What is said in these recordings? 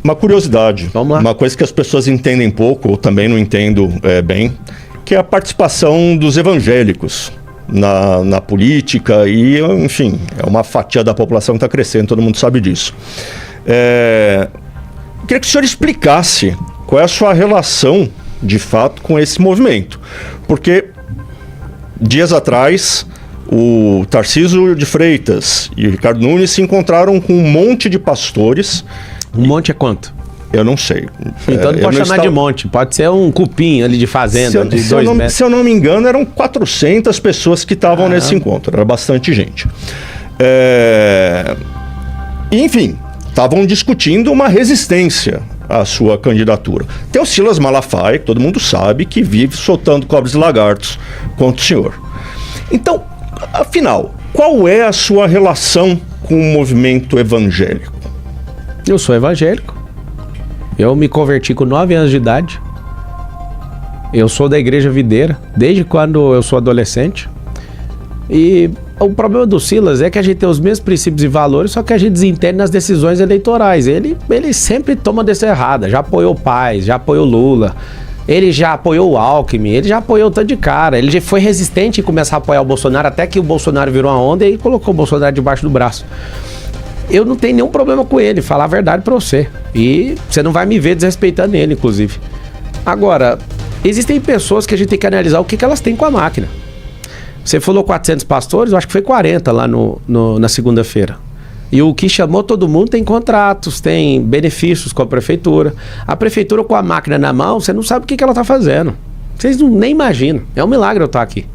Uma curiosidade, Vamos lá. uma coisa que as pessoas entendem pouco, ou também não entendo bem, que é a participação dos evangélicos na política e, enfim, é uma fatia da população que está crescendo, todo mundo sabe disso. Queria que o senhor explicasse qual é a sua relação, de fato, com esse movimento. Porque, dias atrás, o Tarcísio de Freitas e o Ricardo Nunes se encontraram com um monte de pastores. Um monte é quanto? Eu não sei. Então não pode chamar de monte, pode ser um cupim ali de fazenda, de 2 metros. Se eu não me engano, eram 400 pessoas que estavam nesse encontro, era bastante gente. Enfim, estavam discutindo uma resistência à sua candidatura. Tem o Silas Malafaia, que todo mundo sabe, que vive soltando cobras e lagartos contra o senhor. Então, afinal, qual é a sua relação com o movimento evangélico? Eu sou evangélico. Eu me converti com 9 anos de idade. Eu sou da Igreja Videira, desde quando eu sou adolescente. E o problema do Silas é que a gente tem os mesmos princípios e valores, só que a gente desentende nas decisões eleitorais. Ele sempre toma decisão errada. Já apoiou o Paes, já apoiou o Lula. Ele já apoiou o Alckmin, ele já apoiou o tanto de cara. Ele já foi resistente em começar a apoiar o Bolsonaro, até que o Bolsonaro virou uma onda e colocou o Bolsonaro debaixo do braço. Eu não tenho nenhum problema com ele, falar a verdade pra você. E você não vai me ver desrespeitando ele, inclusive. Agora, existem pessoas que a gente tem que analisar o que elas têm com a máquina. Você falou 400 pastores, eu acho que foi 40 lá na segunda-feira. E o que chamou todo mundo tem contratos, tem benefícios com a prefeitura. A prefeitura com a máquina na mão, você não sabe o que ela tá fazendo. Vocês nem imaginam. É um milagre eu estar aqui.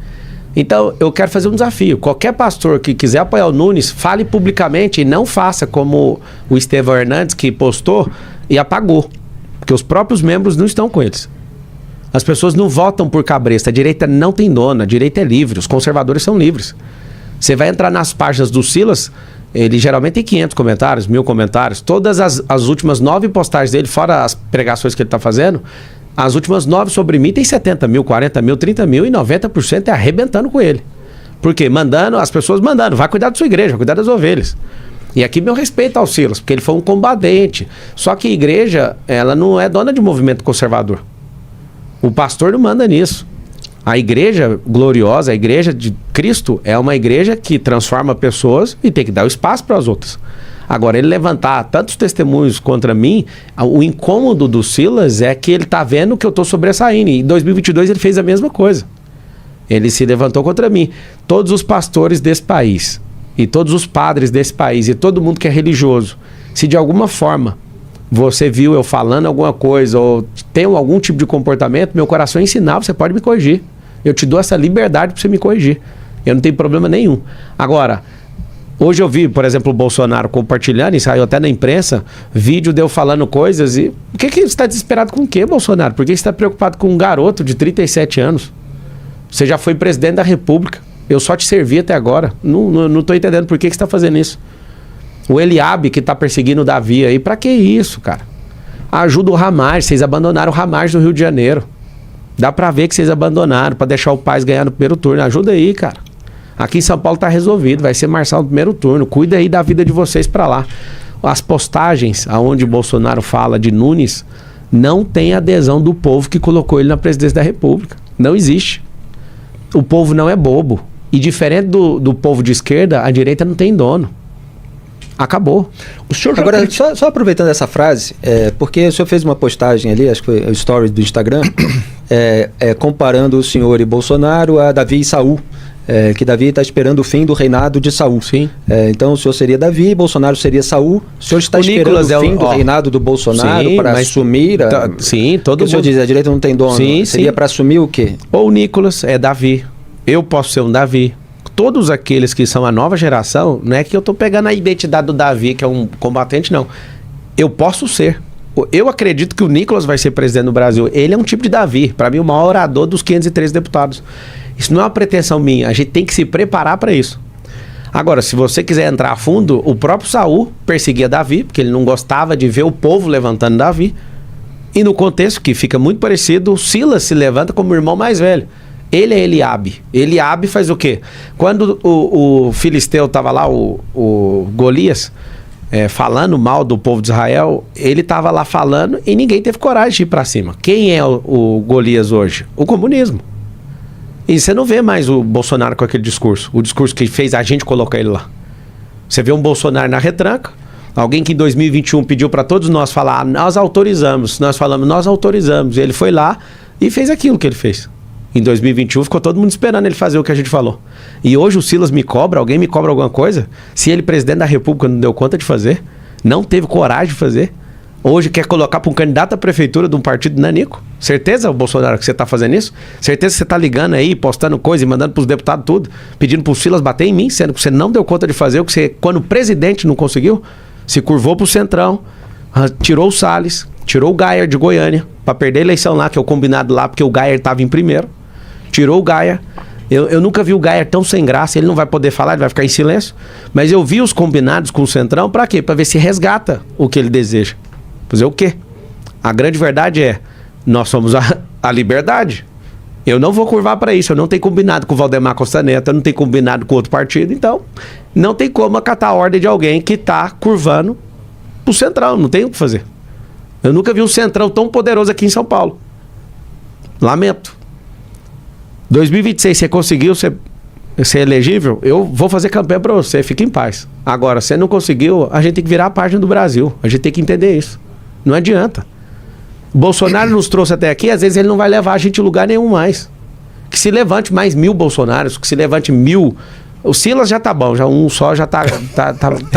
Então, eu quero fazer um desafio. Qualquer pastor que quiser apoiar o Nunes, fale publicamente e não faça como o Estevão Hernandes, que postou e apagou. Porque os próprios membros não estão com eles. As pessoas não votam por cabresto. A direita não tem dona, a direita é livre, os conservadores são livres. Você vai entrar nas páginas do Silas, ele geralmente tem 500 comentários, 1000 comentários. Todas as últimas 9 postagens dele, fora as pregações que ele está fazendo, as últimas 9 sobre mim tem 70 mil, 40 mil, 30 mil e 90% é arrebentando com ele. Por quê? Mandando, as pessoas mandando, vai cuidar da sua igreja, vai cuidar das ovelhas. E aqui meu respeito ao Silas, porque ele foi um combatente. Só que a igreja, ela não é dona de movimento conservador. O pastor não manda nisso. A igreja gloriosa, a igreja de Cristo, é uma igreja que transforma pessoas e tem que dar o espaço para as outras. Agora, ele levantar tantos testemunhos contra mim, o incômodo do Silas é que ele tá vendo que eu tô sobressaindo. E em 2022 ele fez a mesma coisa. Ele se levantou contra mim. Todos os pastores desse país, e todos os padres desse país, e todo mundo que é religioso, se de alguma forma você viu eu falando alguma coisa, ou tem algum tipo de comportamento, meu coração é ensinar, você pode me corrigir. Eu te dou essa liberdade para você me corrigir. Eu não tenho problema nenhum. Agora, hoje eu vi, por exemplo, o Bolsonaro compartilhando, e saiu até na imprensa, vídeo de eu falando coisas, e por que você está desesperado com o quê, Bolsonaro? Por que você está preocupado com um garoto de 37 anos? Você já foi presidente da República, eu só te servi até agora. Não estou entendendo por que você está fazendo isso. O Eliabe que está perseguindo o Davi aí, para que isso, cara? Ajuda o Ramage, vocês abandonaram o Ramage do Rio de Janeiro. Dá para ver que vocês abandonaram, para deixar o Paes ganhar no primeiro turno. Ajuda aí, cara. Aqui em São Paulo tá resolvido, vai ser Marçal no primeiro turno. Cuida aí da vida de vocês pra lá. As postagens aonde Bolsonaro fala de Nunes não tem adesão do povo que colocou ele na presidência da República. Não existe. O povo não é bobo. E diferente do povo de esquerda, a direita não tem dono. Acabou. O senhor agora, só aproveitando essa frase, porque o senhor fez uma postagem ali, acho que foi o story do Instagram, comparando o senhor e Bolsonaro a Davi e Saul. Que Davi está esperando o fim do reinado de Saul. Sim. Então o senhor seria Davi e Bolsonaro seria Saul. O senhor está esperando o fim do reinado do Bolsonaro para assumir? Sim, todo mundo. O senhor diz, a direita não tem dono. Sim, seria para assumir o quê? Ou o Nicolas é Davi. Eu posso ser um Davi. Todos aqueles que são a nova geração, não é que eu estou pegando a identidade do Davi, que é um combatente, não. Eu posso ser. Eu acredito que o Nicolas vai ser presidente do Brasil. Ele é um tipo de Davi. Para mim, o maior orador dos 513 deputados. Isso não é uma pretensão minha. A gente tem que se preparar para isso. Agora, se você quiser entrar a fundo, o próprio Saul perseguia Davi, porque ele não gostava de ver o povo levantando Davi. E no contexto, que fica muito parecido, o Silas se levanta como o irmão mais velho. Ele é Eliabe. Eliabe faz o quê? Quando o Filisteu estava lá, o Golias, falando mal do povo de Israel, ele estava lá falando e ninguém teve coragem de ir para cima. Quem é o Golias hoje? O comunismo. E você não vê mais o Bolsonaro com aquele discurso. O discurso que fez a gente colocar ele lá. Você vê um Bolsonaro na retranca, alguém que em 2021 pediu para todos nós falar, nós autorizamos. Nós falamos, nós autorizamos. E ele foi lá e fez aquilo que ele fez. Em 2021 ficou todo mundo esperando ele fazer o que a gente falou. E hoje o Silas me cobra, alguém me cobra alguma coisa? Se ele, presidente da República, não deu conta de fazer, não teve coragem de fazer, hoje quer colocar para um candidato à prefeitura de um partido nanico? Certeza, Bolsonaro, que você está fazendo isso? Certeza que você está ligando aí, postando coisa e mandando para os deputados tudo, pedindo para o Silas bater em mim, sendo que você não deu conta de fazer o que você, quando o presidente não conseguiu, se curvou para o Centrão, tirou o Salles, tirou o Gayer de Goiânia, para perder a eleição lá, que é o combinado lá, porque o Gayer estava em primeiro. Tirou o Gayer. Eu nunca vi o Gayer tão sem graça. Ele não vai poder falar, ele vai ficar em silêncio. Mas eu vi os combinados com o Centrão, pra quê? Pra ver se resgata o que ele deseja. Fazer o quê? A grande verdade é, nós somos a liberdade. Eu não vou curvar pra isso. Eu não tenho combinado com o Valdemar Costa Neto, eu não tenho combinado com outro partido. Então, não tem como acatar a ordem de alguém que tá curvando pro Centrão. Não tem o que fazer. Eu nunca vi um Centrão tão poderoso aqui em São Paulo. Lamento. 2026, você conseguiu ser elegível, eu vou fazer campanha pra você, fique em paz. Agora, você não conseguiu, a gente tem que virar a página do Brasil. A gente tem que entender isso. Não adianta. Bolsonaro nos trouxe até aqui, às vezes ele não vai levar a gente em lugar nenhum mais. Que se levante mais 1000 Bolsonaros, que se levante 1000... O Silas já tá bom, já um só já tá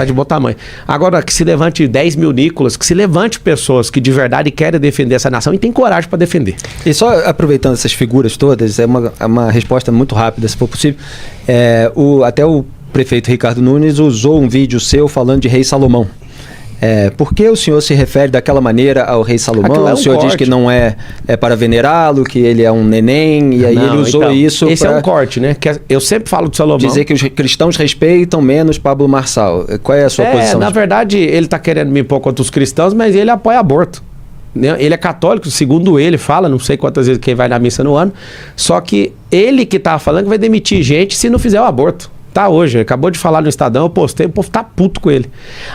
de bom tamanho. Agora, que se levante 10.000 Nicolas, que se levante pessoas que de verdade querem defender essa nação e tem coragem para defender. E só aproveitando essas figuras todas, é uma resposta muito rápida, se for possível. Até o prefeito Ricardo Nunes usou um vídeo seu falando de rei Salomão. Por que o senhor se refere daquela maneira ao rei Salomão? O senhor diz que não é para venerá-lo, que ele é um neném, e aí ele usou então, isso esse é um corte, né? Que eu sempre falo de Salomão. Dizer que os cristãos respeitam menos Pablo Marçal. Qual é a sua posição? Na verdade, ele está querendo me impor contra os cristãos, mas ele apoia aborto. Ele é católico, segundo ele fala, não sei quantas vezes quem vai na missa no ano, só que ele que tá falando que vai demitir gente se não fizer o aborto. Tá hoje, acabou de falar no Estadão, eu postei, o povo tá puto com ele.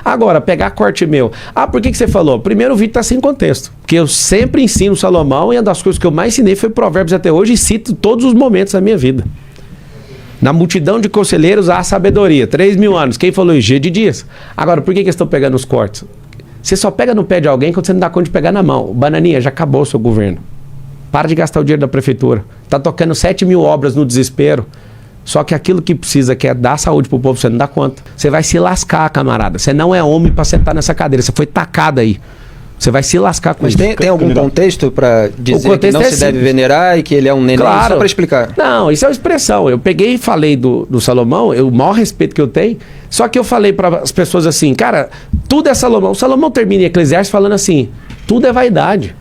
Agora, pegar corte meu. Por que você falou? Primeiro, o vídeo tá sem contexto. Porque eu sempre ensino Salomão e uma das coisas que eu mais ensinei foi Provérbios até hoje e cito todos os momentos da minha vida. Na multidão de conselheiros há sabedoria. 3.000 anos. Quem falou em G de Dias? Agora, por que estão pegando os cortes? Você só pega no pé de alguém quando você não dá conta de pegar na mão. Bananinha, já acabou o seu governo. Para de gastar o dinheiro da prefeitura. Tá tocando 7.000 obras no desespero. Só que aquilo que precisa, que é dar saúde pro povo, você não dá conta. Você vai se lascar, camarada. Você não é homem pra sentar nessa cadeira. Você foi tacado aí. Você vai se lascar com isso. Mas tem algum contexto pra dizer que não se deve venerar e que ele é um neném? Claro. Só pra explicar. Não, isso é uma expressão. Eu peguei e falei do Salomão, o maior respeito que eu tenho. Só que eu falei para as pessoas assim, cara, tudo é Salomão. Salomão termina em Eclesiastes falando assim, tudo é vaidade.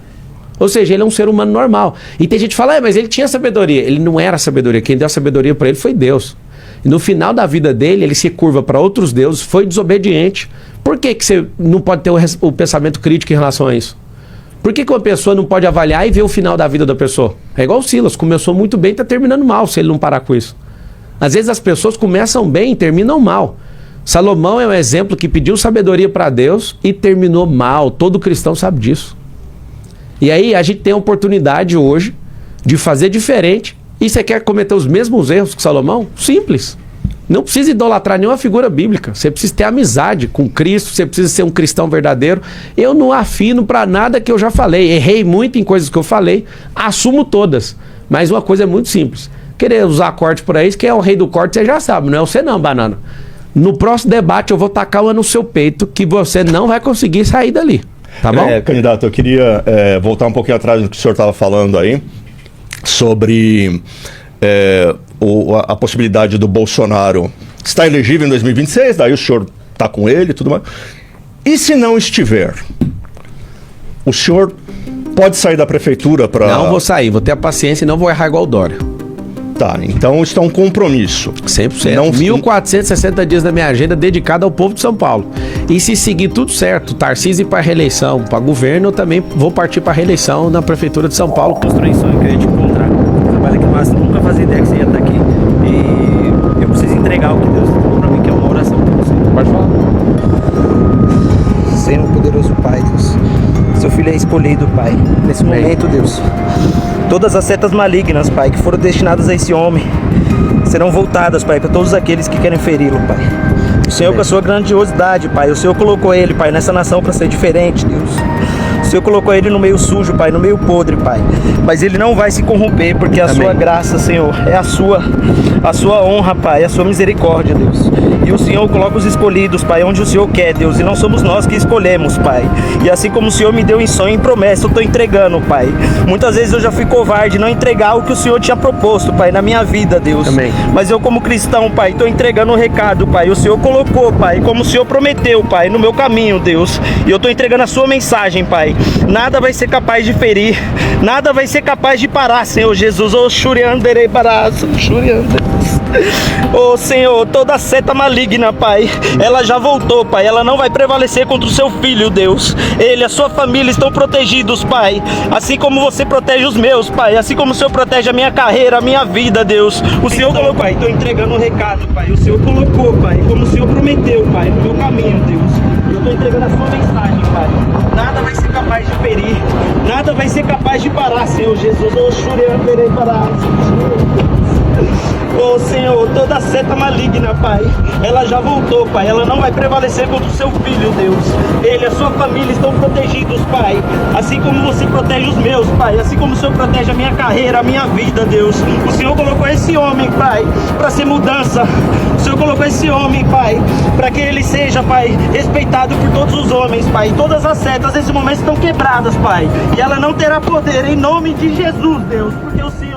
Ou seja, ele é um ser humano normal. E tem gente que fala, mas ele tinha sabedoria. Ele não era sabedoria. Quem deu a sabedoria para ele foi Deus. E no final da vida dele, ele se curva para outros deuses, foi desobediente. Por que você não pode ter o pensamento crítico em relação a isso? Por que uma pessoa não pode avaliar e ver o final da vida da pessoa? É igual o Silas, começou muito bem e está terminando mal se ele não parar com isso. Às vezes as pessoas começam bem e terminam mal. Salomão é um exemplo que pediu sabedoria para Deus e terminou mal. Todo cristão sabe disso. E aí a gente tem a oportunidade hoje de fazer diferente. E você quer cometer os mesmos erros que Salomão? Simples. Não precisa idolatrar nenhuma figura bíblica. Você precisa ter amizade com Cristo, você precisa ser um cristão verdadeiro. Eu não afino para nada que eu já falei. Errei muito em coisas que eu falei, assumo todas. Mas uma coisa é muito simples. Querer usar corte por aí, quem é o rei do corte, você já sabe, não é você não, banana. No próximo debate eu vou tacar uma no seu peito que você não vai conseguir sair dali. Tá bom? Candidato, eu queria voltar um pouquinho atrás do que o senhor estava falando aí, sobre a possibilidade do Bolsonaro estar elegível em 2026, daí o senhor está com ele e tudo mais. E se não estiver, o senhor pode sair da prefeitura para... Não vou sair, vou ter a paciência e não vou errar igual o Dória. Tá, então isso é um compromisso. 100%. Não, 1.460 dias da minha agenda dedicada ao povo de São Paulo. E se seguir tudo certo, Tarcísio ir para reeleição, para governo, eu também vou partir para reeleição na prefeitura de São Paulo. Construir sonho que eu ia te encontrar. Trabalho aqui, mas nunca fazia ideia que você ia estar aqui. E eu preciso entregar o que Deus falou para mim, que é uma oração para você. Pode falar. Senhor, poderoso Pai, Deus. Seu filho é escolhido, Pai. Nesse momento, Deus. Todas as setas malignas, Pai, que foram destinadas a esse homem, serão voltadas, Pai, para todos aqueles que querem feri-lo, Pai. O Senhor, com a sua grandiosidade, Pai, o Senhor colocou ele, Pai, nessa nação para ser diferente, Deus. O Senhor colocou ele no meio sujo, Pai, no meio podre, Pai. Mas ele não vai se corromper, porque a sua graça, Senhor, é a sua honra, Pai, a sua misericórdia, Deus. E o Senhor coloca os escolhidos, Pai, onde o Senhor quer, Deus. E não somos nós que escolhemos, Pai. E assim como o Senhor me deu em sonho e em promessa, eu estou entregando, Pai. Muitas vezes eu já fui covarde não entregar o que o Senhor tinha proposto, Pai, na minha vida, Deus. Amém. Mas eu, como cristão, Pai, estou entregando o recado, Pai. O Senhor colocou, Pai, como o Senhor prometeu, Pai, no meu caminho, Deus. E eu estou entregando a sua mensagem, Pai. Nada vai ser capaz de ferir, nada vai ser capaz de parar, Senhor Jesus. Ô, Shurianderei Baraço, Shuriander. Ô, Senhor, toda seta maligna, Pai, ela já voltou, Pai. Ela não vai prevalecer contra o seu filho, Deus. Ele e a sua família estão protegidos, Pai. Assim como você protege os meus, Pai. Assim como o Senhor protege a minha carreira, a minha vida, Deus. O Senhor colocou, Pai, estou entregando o recado, Pai. O Senhor colocou, Pai, como o Senhor prometeu, Pai, no meu caminho, Deus. Eu estou entregando a sua mensagem, Pai. Nada vai ser capaz de ferir, nada vai ser capaz de parar, Senhor Jesus. Ô, Shurianderei Baraço. Ô, Senhor, toda seta maligna, Pai, ela já voltou, Pai. Ela não vai prevalecer contra o seu filho, Deus. Ele e a sua família estão protegidos, Pai. Assim como você protege os meus, Pai. Assim como o Senhor protege a minha carreira, a minha vida, Deus. O Senhor colocou esse homem, Pai, para ser mudança. O Senhor colocou esse homem, Pai, para que ele seja, Pai, respeitado por todos os homens, Pai. Todas as setas nesse momento estão quebradas, Pai. E ela não terá poder em nome de Jesus, Deus. Porque o Senhor